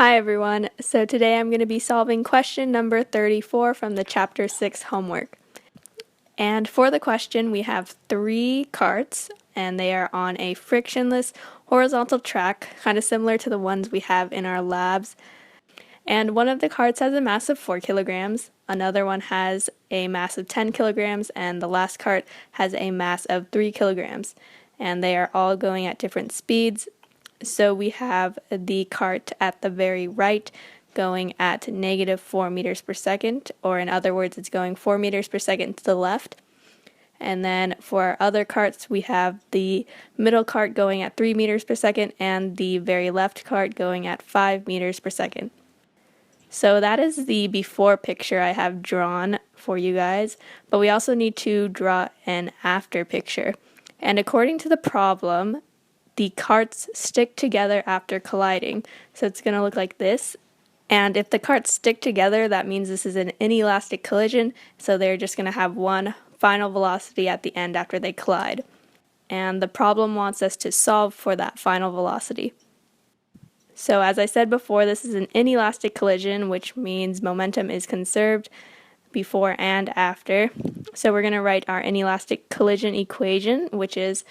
Hi everyone, so today I'm going to be solving question number 34 from the Chapter 6 homework. And for the question we have 3 carts and they are on a frictionless horizontal track, kind of similar to the ones we have in our labs. And one of the carts has a mass of 4 kilograms, another one has a mass of 10 kilograms, and the last cart has a mass of 3 kilograms. And they are all going at different speeds. So we have the cart at the very right going at negative 4 meters per second, or in other words, it's going 4 meters per second to the left. And then for our other carts, we have the middle cart going at 3 meters per second and the very left cart going at 5 meters per second. So that is the before picture I have drawn for you guys, but we also need to draw an after picture. And according to the problem, the carts stick together after colliding. So it's going to look like this. And if the carts stick together, that means this is an inelastic collision, so they're just going to have one final velocity at the end after they collide. And the problem wants us to solve for that final velocity. So as I said before, this is an inelastic collision, which means momentum is conserved before and after. So we're going to write our inelastic collision equation, which is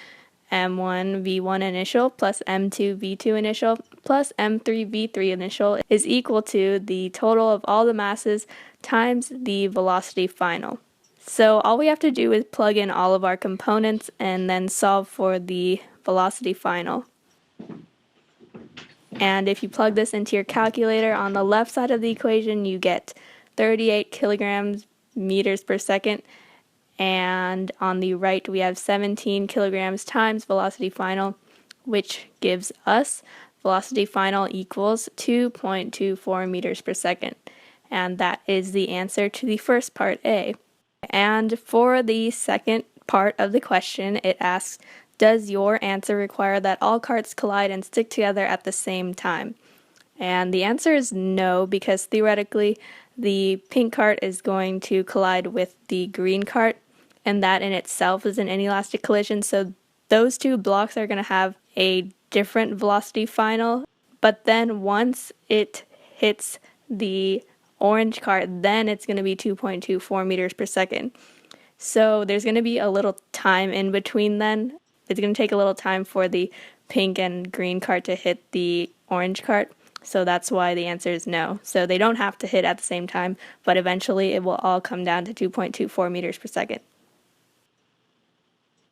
m1 v1 initial plus m2 v2 initial plus m3 v3 initial is equal to the total of all the masses times the velocity final. So all we have to do is plug in all of our components and then solve for the velocity final. And if you plug this into your calculator, on the left side of the equation you get 38 kilograms meters per second, and on the right we have 17 kilograms times velocity final, which gives us velocity final equals 2.24 meters per second. And that is the answer to the first part A. And for the second part of the question, it asks, does your answer require that all carts collide and stick together at the same time? And the answer is no, because theoretically the pink cart is going to collide with the green cart, and that in itself is an inelastic collision, so those two blocks are going to have a different velocity final. But then once it hits the orange cart, then it's going to be 2.24 meters per second. So there's going to be a little time in between then. It's going to take a little time for the pink and green cart to hit the orange cart. So that's why the answer is no. So they don't have to hit at the same time, but eventually it will all come down to 2.24 meters per second.